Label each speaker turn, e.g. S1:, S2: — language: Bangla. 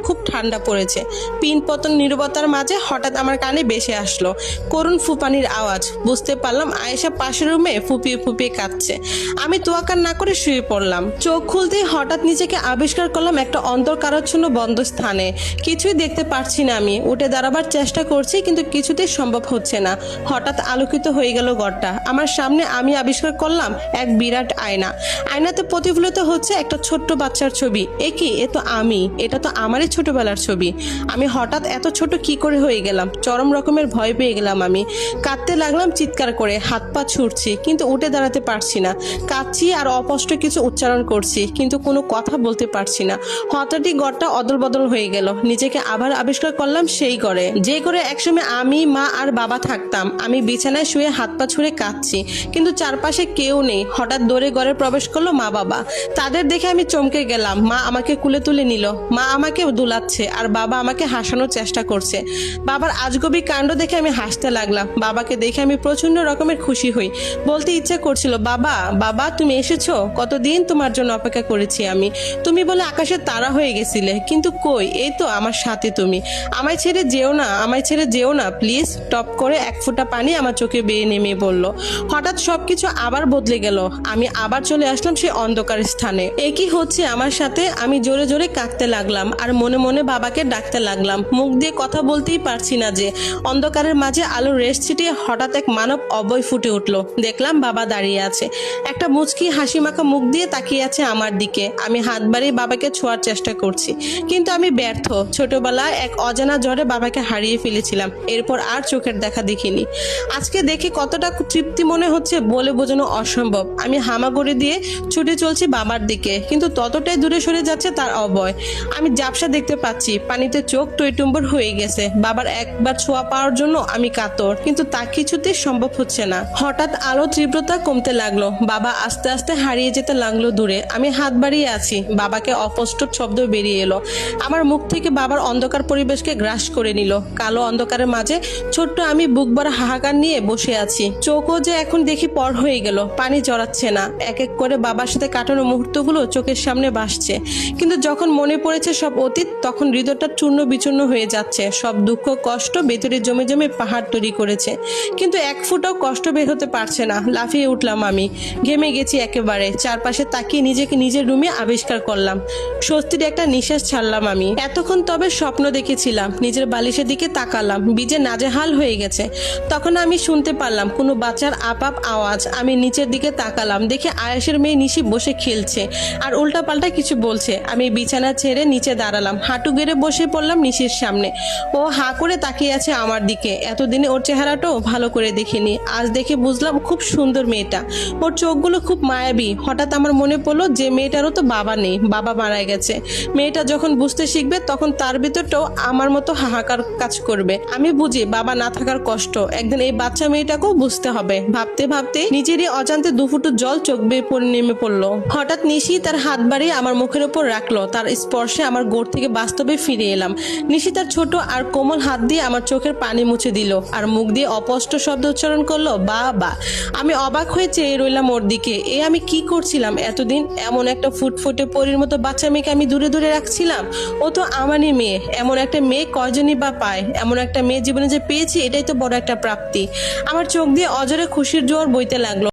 S1: খুব ঠান্ডা পড়েছে। পিন পতন নীরবতার মাঝে হঠাৎ আমার কানে ভেসে আসলো করুণ ফুপানির আওয়াজ। বুঝতে পারলাম আয়েশা পাশের রুমে ফুপিয়ে ফুপিয়ে কাঁদছে। আমি তোয়াক্কা না করে শুয়ে পড়লাম। চোখ খুলতেই হঠাৎ নিজেকে আবিষ্কার করলাম একটা অন্ধকারাচ্ছন্ন বন্ধ স্থানে। কিছুই দেখতে পারছি না। আমি উঠে দাঁড়াবার চেষ্টা করছি কিন্তু কিছুতেই সম্ভব হচ্ছে না। হঠাৎ আলোকিত হয়ে গেল ঘরটা। আমার সামনে আমি আবিষ্কার করলাম এক বিরাট আয়না। আয়নাতে প্রতিফলিত হচ্ছে একটা ছোট্ট বাচ্চার ছবি। এ কি? এ তো আমি। এটা তো আমারই ছোটবেলার ছবি। আমি হঠাৎ এত ছোট কি করে হয়ে গেলাম? চরম রকমের ভয় পেয়ে গেলাম। আমি কাঁদতে লাগলাম চিৎকার করে, হাত পা ছুটছি কিন্তু উঠে দাঁড়াতে পারছি না। কাঁদছি আর অস্পষ্ট কিছু উচ্চারণ করছি কিন্তু কোনো কথা বলতে পারছি না। হঠাৎই ঘরটা অদল বদল হয়ে গেল। নিজেকে আবার আবিষ্কার করলাম সেই ঘরে, যে ঘরে একসময় আমি, মা আর বাবা থাকতাম। আমি বিছানায় শুয়ে হাত পা ছুঁড়ে কাঁদছি কিন্তু চারপাশে কেউ নেই। হঠাৎ দৌড়ে ঘরে প্রবেশ করলো মা বাবা। তাদের দেখে আমি চমকে গেলাম। মা আমাকে কুলে তুলে নিল। মা আমাকে দুলাচ্ছে আর বাবা আমাকে হাসানোর চেষ্টা করছে। বাবার আজগবি কাণ্ড দেখে আমি হাসতে লাগলাম। বাবাকে দেখে আমি প্রচন্ড রকমের খুশি হই। বলতে ইচ্ছে করছিল, বাবা বাবা তুমি এসেছো, কতদিন তোমার জন্য অপেক্ষা করেছি আমি। তুমি বলে আকাশের তারা হয়ে গেছিলে, কিন্তু কই, এই তো আমার সাথে তুমি। আমায় ছেড়ে যেও না, আমায় ছেড়ে যেও না প্লিজ। টপ করে এক ফোঁটা পানি আমার চোখে বেয়ে নেমে পড়লো। হঠাৎ সবকিছু আবার বদলে গেল। আমি আবার চলে আসলাম সেই অন্ধকার স্থানে। একই হচ্ছে আমার সাথে। আমি জোরে জোরে কাঁদতে লাগলাম আর মনে মনে বাবাকে ডাকতে লাগলাম। মুখ দিয়ে কথা বলতেই পারছি না যে। অন্ধকারের মাঝে আলোর রেশ ছিটিয়ে হঠাৎ এক মানব অবয় ফুটে উঠলো। দেখলাম বাবা দাঁড়িয়ে আছে, একটা মুচকি হাসি মাখা মুখ দিয়ে তাকিয়ে আছে আমার দিকে। আমি হাত বাড়িয়ে বাবাকে ছোঁয়ার চেষ্টা করছি কিন্তু আমি ব্যর্থ। ছোটবেলায় এক অজানা জ্বরে বাবাকে হারিয়ে ফেলেছিলাম, এরপর আর চোখের দেখা দেখিনি। আজকে দেখে কতটা তৃপ্তি মনে হচ্ছে বলে বোঝানো অসম্ভব। আমি হামাগুড়ি দিয়ে ছুটে চলছি বাবার দিকে কিন্তু ততটাই দূরে সরে যাচ্ছে তার অবয়। আমি ঝাপসা দেখতে পাচ্ছি, পানিতে চোখ টইটুম্বর হয়ে গেছে। বাবার একবার ছোঁয়া পাওয়ার জন্য আমি কাতর কিন্তু তা কিছুতেই সম্ভব হচ্ছে না। হঠাৎ আলো তীব্রতা কমতে লাগলো। বাবা আস্তে আস্তে হারিয়ে যেতে লাগলো দূরে। আমি হাত বাড়িয়ে আছি, বাবাকে অস্পষ্ট শব্দ বেরিয়ে এলো। আমার মুখ থেকে বাবার অন্ধকার পরিবেশকে গ্রাস করে নিল। কালো অন্ধকারের মাঝে ছোট্ট আমি বুক ভরা হাহাকার নিয়ে বসে আছি। চোখও যে এখন দেখি পর হয়ে গেল, পানি জড়াচ্ছে না। এক এক করে বাবার সাথে কাটানো মুহূর্তগুলো চোখের সামনে ভাসছে কিন্তু যখন মনে পড়েছে সব অতীত, তখন হৃদয়টা চূর্ণ বিচূর্ণ হয়ে যাচ্ছে। সব দুঃখ কষ্ট ভেতরে জমে জমে পাহাড় তৈরি করেছে কিন্তু এক ফুটাও কষ্ট বের হতে পারছে না। লাফিয়ে উঠলাম আমি, ঘেমে গেছি একেবারে। চারপাশে তাকিয়ে নিজেকে নিজের রুমে আবিষ্কার করলাম। স্বস্তির একটা নিঃশ্বাস ছাড়লাম আমি। এতক্ষণ তবে স্বপ্ন দেখেছিলাম। নিজের বালিশের দিকে তাকালাম, ভিজে নাজেহাল হয়ে গেছে। তখন আমি শুনতে পারলাম কোনো বাচ্চার আপাপ আওয়াজ। আমি নিচের দিকে তাকালাম, দেখে আয়েশের মেয়ে নিশি বসে খেলছে আর উল্টাপাল্টা কিছু বলছে। আমি বিছানা ছেড়ে নিচে দাঁড়ালাম, হাঁটু গেড়ে বসে পড়লাম নিশির সামনে। ও হা করে তাকিয়ে আছে আমার দিকে। এতদিনে ওর চেহারাটাও ভালো করে দেখিনি, আজ দেখে বুঝলাম খুব সুন্দর মেয়েটা। ওর চোখগুলো খুব মায়াবী। হঠাৎ আমার মনে পড়লো যে মেয়েটারও তো বাবা নেই, বাবা মারা গেছে। মেয়েটা যখন বুঝতে শিখবে তখন তার ভিতরটাও আমার মতো হাহাকার কাজ করবে। আমি বুঝি বাবা না থাকার কষ্ট, একদিন এই বাচ্চা মেয়েটাকেও বুঝতে হবে। ভাবতে ভাবতে নিজেরই অজান্তে দুফুটু জল চোখ বেয়ে পড়ে নেমে পড়লো। হঠাৎ নিশি তার হাত বাড়িয়ে আমার মুখের উপর রাখলো। তার স্পর্শে আমার গোড় থেকে বাস্তবে ফিরে এলাম। নিশি তার ছোট আর কোমল হাত দিয়ে আমার চোখের পানি মুছে দিল আর মুখ দিয়ে অস্পষ্ট শব্দ উচ্চারণ করলো, বাবা। আমি অবাক হয়ে চেয়ে রইলাম ওর দিকে। আমি কি করছিলাম এতদিন? এমন একটা ফুটফুটে পরীর মতো বাচ্চা মেয়েকে আমি দূরে দূরে রাখছিলাম। ও তো আমারই মেয়ে। এমন একটা মেয়ে কয়জনই বা পায়? এমন একটা মেয়ে জীবনে যে পেয়েছি এটাই তো বড় একটা প্রাপ্তি। আমার চোখ দিয়ে অজরে খুশির জোয়ার বইতে লাগলো।